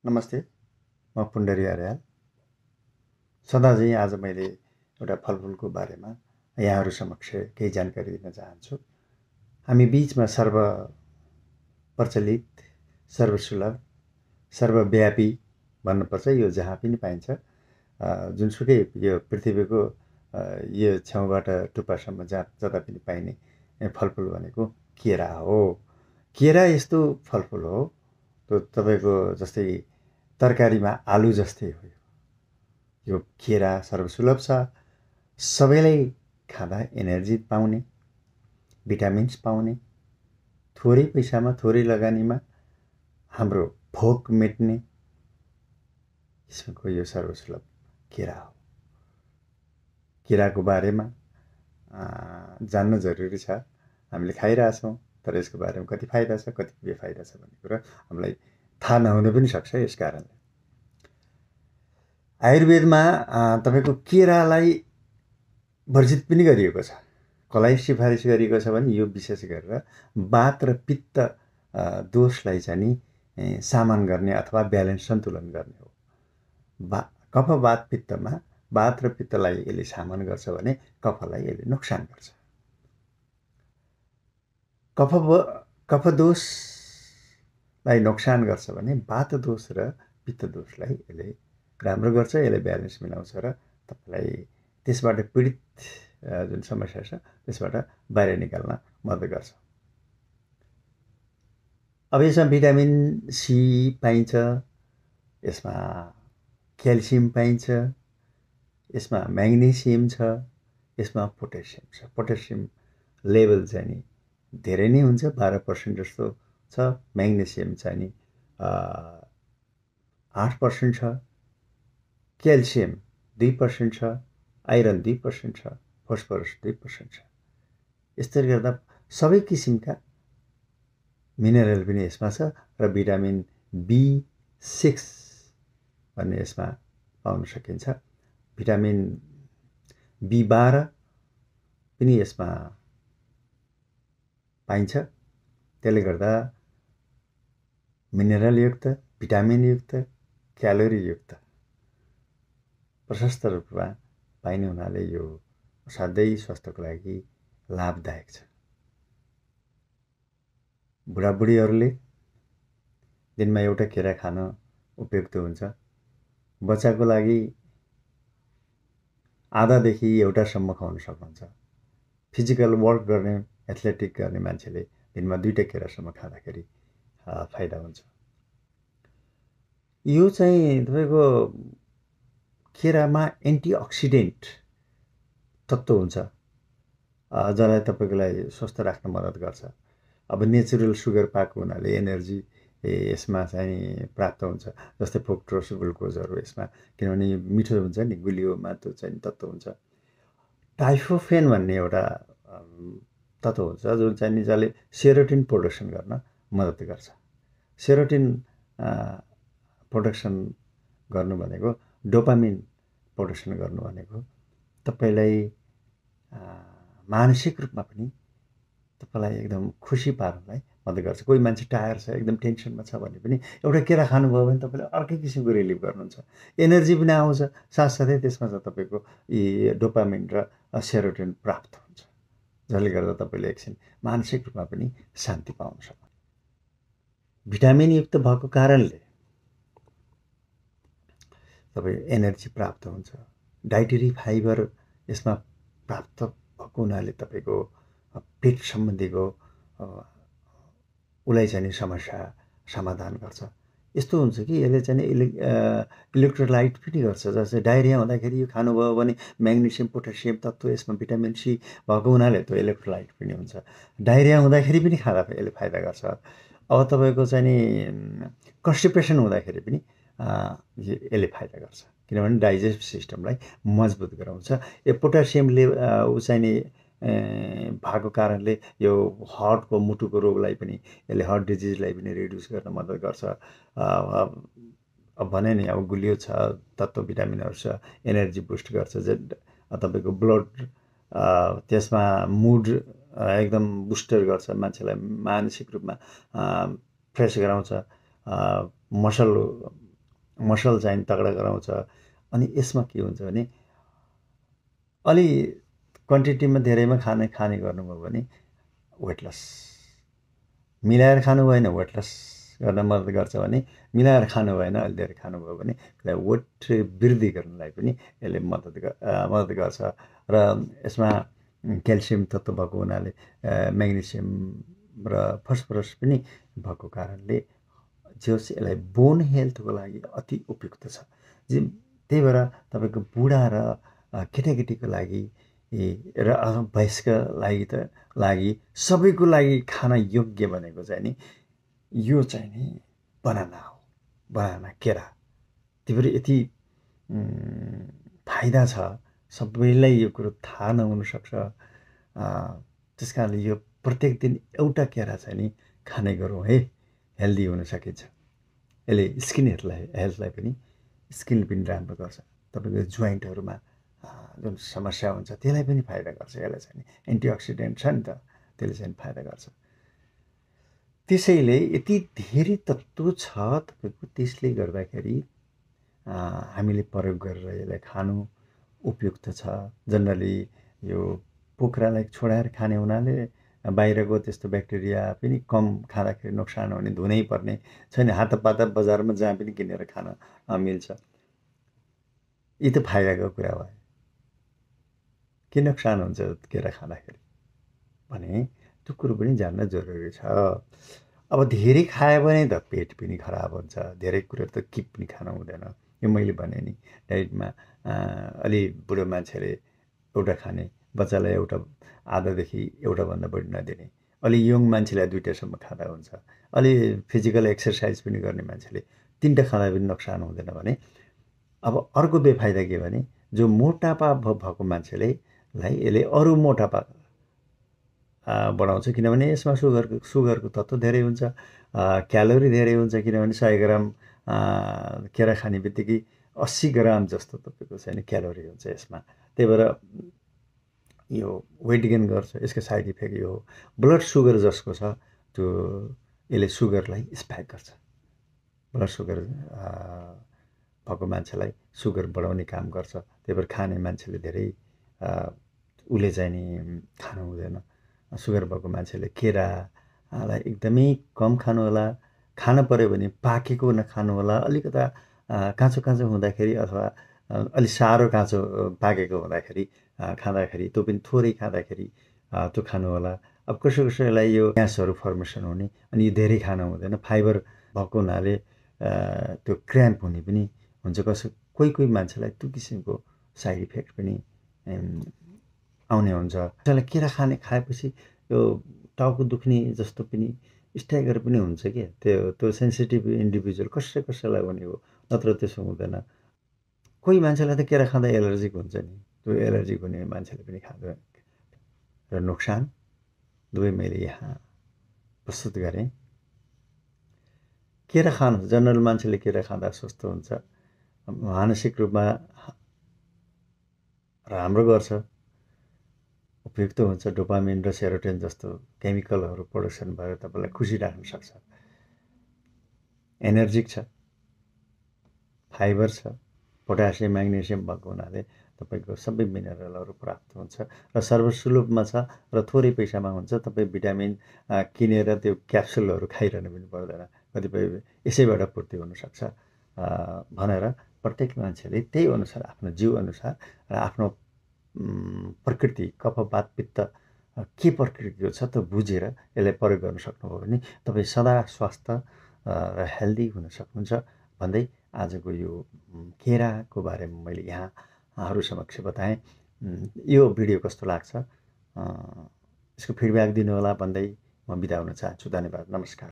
नमस्ते, म पुण्डरी अर्याल। सदा चाहिँ आज मैले एउटा फलफुलको बारेमा यहाँहरू समक्ष केही जानकारी दिन चाहन्छु। हामी बीचमा सर्वप्रचलित, सर्वसुलभ, सर्वव्यापी भन्नुपर्छ, यो जहाँ पनि पाइन्छ। जुनसुकै यो पृथ्वीको यो छेउबाट टुप्पासम्म जता पनि पाइने फलफुल भनेको केरा हो। केरा यस्तो फलफुल हो, त्यो तपाईँको जस्तै तरकारीमा आलु जस्तै हो। यो केरा सर्वसुलभ छ, सबैलाई खाँदा एनर्जी पाउने, भिटामिन्स पाउने, थोरै पैसामा थोरै लगानीमा हाम्रो भोक मेट्ने किसिमको यो सर्वसुलभ केरा हो। केराको बारेमा जान्न जरुरी छ। हामीले खाइरहेछौँ, तर यसको बारेमा कति फाइदा छ, कति बेफाइदा छ भन्ने कुरा हामीलाई थाहा नहुन पनि सक्छ। यस कारणले आयुर्वेदमा तपाईको केरालाई वर्जित पनि गरिएको छ। कसलाई सिफारिस गरिएको छ भने यो विशेष गरेर वात र पित्त दोषलाई चाहिँ नि सामन गर्ने अथवा ब्यालेन्स सन्तुलन गर्ने हो। कफ वात पित्तमा वात र पित्तलाई यसले सामन गर्छ भने कफलाई यसले नोक्सान गर्छ। कफ दोषलाई नोक्सान गर्छ भने वात दोष र पित्त दोषलाई यसले राम्रो गर्छ, यसले ब्यालेन्स मिलाउँछ र तपाईलाई त्यसबाट पीडित जुन समस्या छ त्यसबाट बाहिर निकाल्न मद्दत गर्छ। अब यसमा भिटामिन सी पाइन्छ, यसमा क्याल्सियम पाइन्छ, यसमा म्याग्नेसियम छ, यसमा पोटेसियम छ। पोटेसियम लेभल चाहिँ नि धेरै नै हुन्छ, 12% जस्तो छ। म्याग्नेसियम चाहिँ नि 8% छ, क्याल्सियम 2% छ, आइरन 2% छ, फस्फरस 2% छ। यसरी गर्दा सबै किसिमका मिनरल पनि यसमा छ र भिटामिन B6 भन्ने यसमा पाउन सकिन्छ। भिटामिन B12 पनि यसमा पाइन्छ। त्यसले गर्दा मिनरलयुक्त, भिटामिनयुक्त, क्यालोरीयुक्त प्रशस्त रूपमा पाइने हुनाले यो असाध्यै स्वास्थ्यको लागि लाभदायक छ। बुढाबुढीहरूले दिनमा एउटा केरा खान उपयुक्त हुन्छ। बच्चाको लागि आधादेखि एउटासम्म खुवाउन सक्नुहुन्छ। फिजिकल वर्क गर्ने, एथलेटिक गर्ने मान्छेले दिनमा 2टा केरासम्म खाँदाखेरि फाइदा हुन्छ। यो चाहिँ तपाईको केरामा एन्टिअक्सिडेन्ट तत्त्व हुन्छ, जसलाई तपाईलाई स्वस्थ राख्न मद्दत गर्छ। अब नेचुरल सुगर पाएको हुनाले एनर्जी यसमा चाहिँ प्राप्त हुन्छ। जस्तै फ्रुक्टोज, ग्लुकोजहरू यसमा, किनभने मिठो हुन्छ नि, गुलियोमा त्यो चाहिँ तत्त्व हुन्छ। ट्राइफोफेन भन्ने एउटा तत्त्व हुन्छ जुन चाहिँ नि जसले सेरोटिन प्रोडक्सन गर्न मद्दत गर्छ। सेरोटिन प्रोडक्सन गर्नु भनेको डोपामिन प्रोडक्सन गर्नु भनेको तपाईलाई मानसिक रूपमा पनि तपाईलाई एकदम खुसी पार्नलाई मद्दत गर्छ। कोही मान्छे टायर छ, एकदम टेन्सनमा छ भने पनि एउटा केरा खानुभयो भने तपाईले अर्कै किसिमको रिलिफ गर्नुहुन्छ, एनर्जी पनि आउँछ, साथसाथै त्यसमा चाहिँ तपाईको यी डोपामिन र सेरोटिन प्राप्त हुन्छ, जसले गर्दा तपाईले एकछिन मानसिक रूपमा पनि शान्ति पाउन सक्नुहुन्छ। भिटामिनयुक्त भएको कारणले तपाईँ एनर्जी प्राप्त हुन्छ। डाइटरी फाइबर यसमा प्राप्त भएको हुनाले तपाईको पेट सम्बन्धीको उसलाई चाहिँ समस्या समाधान गर्छ। यस्तो हुन्छ कि यसले चाहिँ इलेक्ट्रोलाइट पनि गर्छ। जस्तै डायरिया हुँदाखेरि यो खानुभयो भने म्याग्नेसियम, पोटेसियम तत्त्व यसमा भिटामिन सी भएको हुनाले त्यो इलेक्ट्रोलाइट पनि हुन्छ। डायरिया हुँदाखेरि पनि खाँदा यसले फाइदा गर्छ। अब तपाईको चाहिँ नि कन्स्टिपेसन हुँदाखेरि पनि यसले फाइदा गर्छ, किनभने डाइजेस्टिभ सिस्टमलाई मजबुत गराउँछ। यो पोटेसियमले ऊ चाहिँ नि भएको कारणले यो हार्टको, मुटुको रोगलाई पनि यसले, हार्ट डिजिजलाई पनि रिड्युस गर्न मद्दत गर्छ। अब भने नि अब गुलियो छ, तत्त्व भिटामिनहरू छ, एनर्जी बुस्ट गर्छ। तपाईको ब्लड त्यसमा मुड एकदम बुस्टर गर्छ, मान्छेलाई मानसिक रूपमा फ्रेस गराउँछ। मसल मसल चाहिँ तगडा गराउँछ। अनि यसमा के हुन्छ भने अलि क्वान्टिटीमा धेरैमा खाने गर्नुभयो भने वेट लस, मिलाएर खानु भएन वेट लस गर्न मद्दत गर्छ भने, मिलाएर खानु भएन अलि धेरै खानुभयो भने यसलाई वेट वृद्धि गर्नलाई पनि यसले मद्दत गर्छ। र यसमा क्याल्सियम तत्त्व भएको हुनाले म्याग्नेसियम र फस्फरस पनि भएको कारणले यसलाई बोन हेल्थको लागि अति उपयुक्त छ। त्यही भएर तपाईँको बुढा र केटाकेटीको लागि र वयस्क लागि सबैको लागि खान योग्य भनेको चाहिँ नि यो चाहिँ नि बनाना हो, बनाना केरा। त्यही भएर यति फाइदा छ, सबैलाई यो कुरो थाहा नहुनसक्छ। त्यस कारणले यो प्रत्येक दिन एउटा केरा चाहिँ नि खाने गरौँ है, हेल्दी हुन सकिन्छ। यसले हेल्थलाई पनि स्किन पनि राम्रो गर्छ। तपाईँको जोइन्टहरूमा जुन समस्या हुन्छ त्यसलाई पनि फाइदा गर्छ। यसलाई चाहिँ एन्टिअक्सिडेन्ट छ नि त, त्यसले चाहिँ फाइदा गर्छ। त्यसैले यति धेरै तत्त्व छ तपाईँको, त्यसले गर्दाखेरि हामीले प्रयोग गरेर यसलाई खानु उपयुक्त छ। जनरली यो पोखरालाई छोडाएर खाने हुनाले बाहिरको त्यस्तो ब्याक्टेरिया पनि कम खाँदाखेरि नोक्सान हुने, धुनै पर्ने छैन। हातपाता बजारमा जहाँ पनि किनेर खान मिल्छ। यी त फाइदाको कुरा भयो। के नोक्सान हुन्छ केरा खाँदाखेरि भने त्यो कुरो पनि जान्न जरुरी छ। अब धेरै खायो भने त पेट पनि खराब हुन्छ, धेरै कुरो त किप पनि खानु हुँदैन। यो मैले भने नि डाइटमा अलि बुढो मान्छेले एउटा खाने, बच्चालाई एउटा, आधादेखि एउटाभन्दा बढी नदिने, अलि यङ मान्छेलाई 2टासम्म खाँदा हुन्छ, अलि फिजिकल एक्सर्साइज पनि गर्ने मान्छेले 3टा खाँदा पनि नोक्सान हुँदैन भने। अब अर्को बेफाइदा के भने जो मोटापा भएको मान्छेलाई यसले अरू मोटापा बढाउँछ, किनभने यसमा सुगरको तत्त्व धेरै हुन्छ, क्यालोरी धेरै हुन्छ। किनभने 100 ग्राम केरा खाने बित्तिकै 80 ग्राम जस्तो तपाईँको चाहिँ क्यालोरी हुन्छ यसमा। त्यही भएर यो वेट गेन गर्छ। यसको साइड इफेक्ट यो हो। ब्लड सुगर जसको छ त्यो यसले सुगरलाई स्पाइक गर्छ। ब्लड सुगर भएको मान्छेलाई सुगर बढाउने काम गर्छ। त्यही भएर खाने मान्छेले धेरै उसले चाहिँ नि खानु हुँदैन। सुगर भएको मान्छेले केरालाई एकदमै कम खानु होला। खान पर्यो भने पाकेको नखानु होला। अलिकता काँचो हुँदाखेरि अथवा अलि साह्रो काँचो पाकेको हुँदाखेरि खाँदाखेरि, त्यो पनि थोरै खाँदाखेरि त्यो खानु होला। अब कसैलाई यो ग्यासहरू फर्मेसन हुने, अनि यो धेरै खानु हुँदैन। फाइबर भएको हुनाले त्यो क्र्याम्प हुने पनि हुन्छ। कोही मान्छेलाई त्यो किसिमको साइड इफेक्ट पनि आउने हुन्छ। त्यसलाई केरा खाएपछि यो टाउको दुख्ने जस्तो पनि स्ट्यागर पनि हुन्छ क्या। त्यो सेन्सिटिभ इन्डिभिजुअल कसैलाई हुने हो, नत्र त्यसो हुँदैन। कोही मान्छेलाई त केरा खाँदा एलर्जिक हुन्छ नि, त्यो एलर्जिक हुने मान्छेले पनि खाँदैन। र नोक्सान दुवै मैले यहाँ प्रस्तुत गरेँ। केरा खानु, जनरल मान्छेले केरा खाँदा स्वस्थ हुन्छ, मानसिक रूपमा राम्रो गर्छ, उपयुक्त हुन्छ। डोपामिन र सेरोटोनिन जस्तो केमिकलहरू प्रोडक्सन भएर तपाईँलाई खुसी राख्न सक्छ। एनर्जिक छ, फाइबर छ, पोटासियम म्याग्नेसियम भएको हुनाले तपाईँको सबै मिनरलहरू प्राप्त हुन्छ र सर्वसुलभमा छ र थोरै पैसामा हुन्छ। तपाईँ भिटामिन किनेर त्यो क्याप्सुलहरू खाइरहनु पनि पर्दैन, कतिपय यसैबाट पूर्ति हुनसक्छ भनेर प्रत्येक मान्छेले त्यही अनुसार आफ्नो जीव अनुसार र आफ्नो प्रकृति, कफवात पित्त के प्रकृतिको छ त बुझेर यसलाई प्रयोग गर्न सक्नुभयो भने तपाईँ सदा स्वस्थ र हेल्दी हुन सक्नुहुन्छ भन्दै आजको यो केराको बारेमा मैले यहाँहरू समक्ष बताएँ। यो भिडियो कस्तो लाग्छ यसको फिडब्याक दिनुहोला भन्दै म बिदा हुन चाहन्छु। धन्यवाद, नमस्कार।